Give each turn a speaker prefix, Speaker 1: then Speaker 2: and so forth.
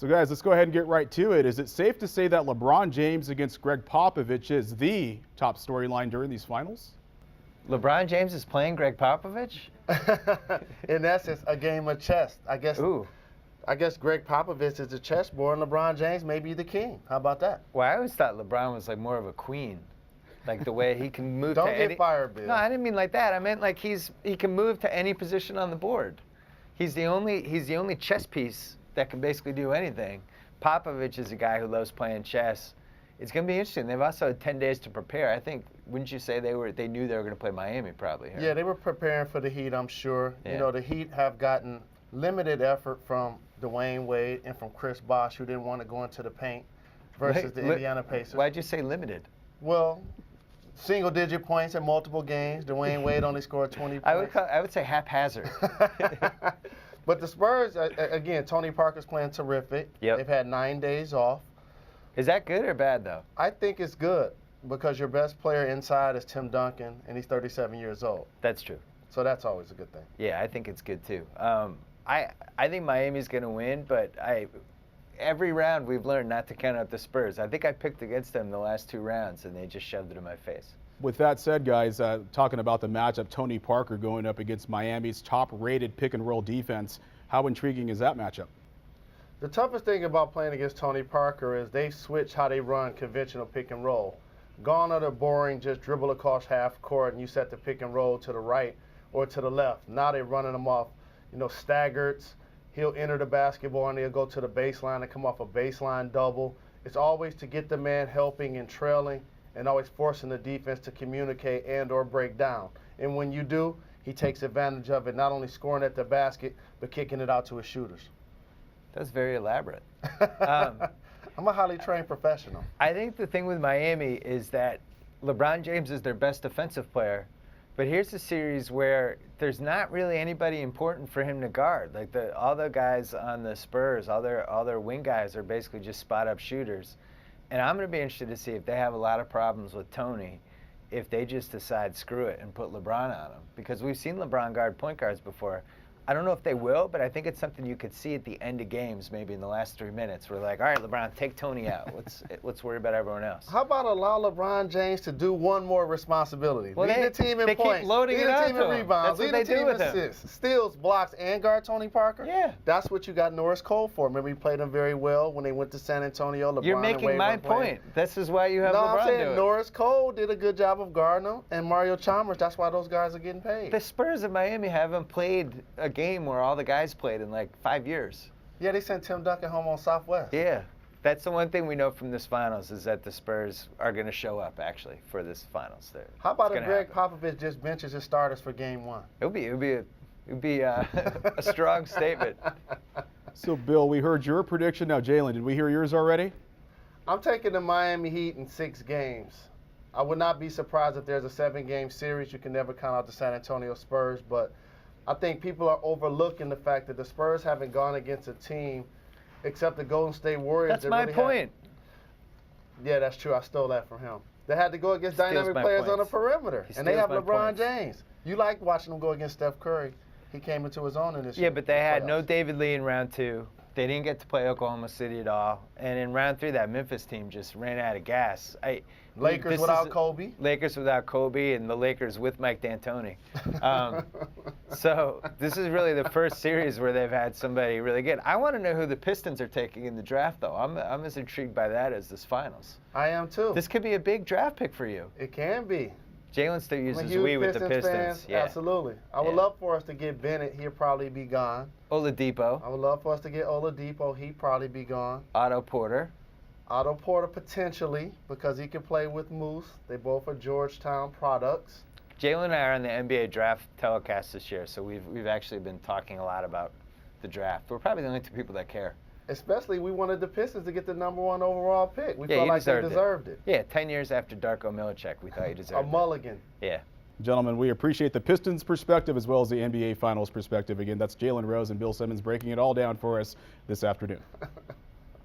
Speaker 1: So guys, let's go ahead and get right to it. Is it safe to say that LeBron James against Greg Popovich is the top storyline during these finals?
Speaker 2: LeBron James is playing Greg Popovich?
Speaker 3: In essence, a game of chess. I guess Greg Popovich is the chessboard and LeBron James may be the king. How about that?
Speaker 2: Well, I always thought LeBron was like more of a queen. Like the way he can move
Speaker 3: Don't
Speaker 2: to any...
Speaker 3: get fired, Bill.
Speaker 2: No, I didn't mean like that. I meant like he can move to any position on the board. He's the only chess piece that can basically do anything. Popovich is a guy who loves playing chess. It's going to be interesting. They've also had 10 days to prepare. I think, wouldn't you say they knew they were going to play Miami probably? Huh?
Speaker 3: Yeah, they were preparing for the Heat, I'm sure. Yeah. You know, the Heat have gotten limited effort from Dwayne Wade and from Chris Bosh, who didn't want to go into the paint, versus the Indiana Pacers.
Speaker 2: Why'd you say limited?
Speaker 3: Well, single-digit points in multiple games. Dwayne Wade only scored 20 points.
Speaker 2: I would say haphazard.
Speaker 3: But the Spurs, again, Tony Parker's playing terrific.
Speaker 2: Yep.
Speaker 3: They've had 9 days off.
Speaker 2: Is that good or bad, though?
Speaker 3: I think it's good because your best player inside is Tim Duncan, and he's 37 years old.
Speaker 2: That's true.
Speaker 3: So that's always a good thing.
Speaker 2: Yeah, I think it's good, too. I think Miami's going to win, but every round we've learned not to count out the Spurs. I think I picked against them the last 2 rounds, and they just shoved it in my face.
Speaker 1: With that said, guys, talking about the matchup, Tony Parker going up against Miami's top-rated pick-and-roll defense. How intriguing is that matchup?
Speaker 3: The toughest thing about playing against Tony Parker is they switch how they run conventional pick-and-roll. Gone are the boring, just dribble across half court and you set the pick-and-roll to the right or to the left. Now they're running them off, staggered. He'll enter the basketball and they'll go to the baseline and come off a baseline double. It's always to get the man helping and trailing, and always forcing the defense to communicate and or break down. And when you do, he takes advantage of it, not only scoring at the basket, but kicking it out to his shooters.
Speaker 2: That's very elaborate.
Speaker 3: I'm a highly trained professional.
Speaker 2: I think the thing with Miami is that LeBron James is their best defensive player, but here's a series where there's not really anybody important for him to guard. Like all the guys on the Spurs, all their wing guys are basically just spot-up shooters. And I'm going to be interested to see if they have a lot of problems with Tony, if they just decide, screw it, and put LeBron on him. Because we've seen LeBron guard point guards before. I don't know if they will, but I think it's something you could see at the end of games, maybe in the last 3 minutes. We're like, all right, LeBron, take Tony out. Let's worry about everyone else.
Speaker 3: How about allow LeBron James to do one more responsibility?
Speaker 2: Well,
Speaker 3: lead the team in points,
Speaker 2: keep loading
Speaker 3: lead
Speaker 2: it
Speaker 3: the team in
Speaker 2: him.
Speaker 3: rebounds,
Speaker 2: That's
Speaker 3: lead
Speaker 2: what
Speaker 3: the team in
Speaker 2: him.
Speaker 3: assists, steals, blocks, and guard Tony Parker?
Speaker 2: Yeah.
Speaker 3: That's what you got Norris Cole for. Remember, he played him very well when they went to San Antonio. LeBron
Speaker 2: You're making my point. This is why you have
Speaker 3: LeBron.
Speaker 2: LeBron
Speaker 3: I'm saying
Speaker 2: do it.
Speaker 3: Norris Cole did a good job of guarding him, and Mario Chalmers, that's why those guys are getting paid.
Speaker 2: The Spurs of Miami haven't played a game where all the guys played in like 5 years.
Speaker 3: Yeah, they sent Tim Duncan home on Southwest.
Speaker 2: Yeah. That's the one thing we know from this finals is that the Spurs are going to show up, actually, for this finals.
Speaker 3: How about if Greg Popovich just benches his starters for game 1?
Speaker 2: It would be a strong statement.
Speaker 1: So, Bill, we heard your prediction. Now, Jalen, did we hear yours already?
Speaker 3: I'm taking the Miami Heat in 6 games. I would not be surprised if there's a 7-game series. You can never count out the San Antonio Spurs, but I think people are overlooking the fact that the Spurs haven't gone against a team except the Golden State Warriors.
Speaker 2: That's my point.
Speaker 3: Yeah, that's true. I stole that from him. They had to go against dynamic players on the perimeter, and they have LeBron James. You like watching them go against Steph Curry. He came into his own in this year.
Speaker 2: Yeah, but they had no David Lee in round 2. They didn't get to play Oklahoma City at all. And in round 3, that Memphis team just ran out of gas.
Speaker 3: Lakers without Kobe.
Speaker 2: Lakers without Kobe, and the Lakers with Mike D'Antoni. So this is really the first series where they've had somebody really good. I want to know who the Pistons are taking in the draft, though. I'm as intrigued by that as this finals.
Speaker 3: I am, too.
Speaker 2: This could be a big draft pick for you.
Speaker 3: It can be.
Speaker 2: Jalen still uses we with the Pistons.
Speaker 3: Fans. Yeah. Absolutely. I would love for us to get Bennett. He'll probably be gone.
Speaker 2: Oladipo.
Speaker 3: I would love for us to get Oladipo. He'd probably be gone.
Speaker 2: Otto Porter.
Speaker 3: Otto Porter potentially, because he can play with Moose. They both are Georgetown products.
Speaker 2: Jalen and I are on the NBA draft telecast this year, so we've actually been talking a lot about the draft. We're probably the only 2 people that care.
Speaker 3: Especially, we wanted the Pistons to get the #1 overall pick. We felt like they deserved it.
Speaker 2: Yeah, 10 years after Darko Milicic, we thought you deserved it.
Speaker 3: A mulligan.
Speaker 2: Yeah.
Speaker 1: Gentlemen, we appreciate the Pistons' perspective as well as the NBA Finals perspective. Again, that's Jalen Rose and Bill Simmons breaking it all down for us this afternoon.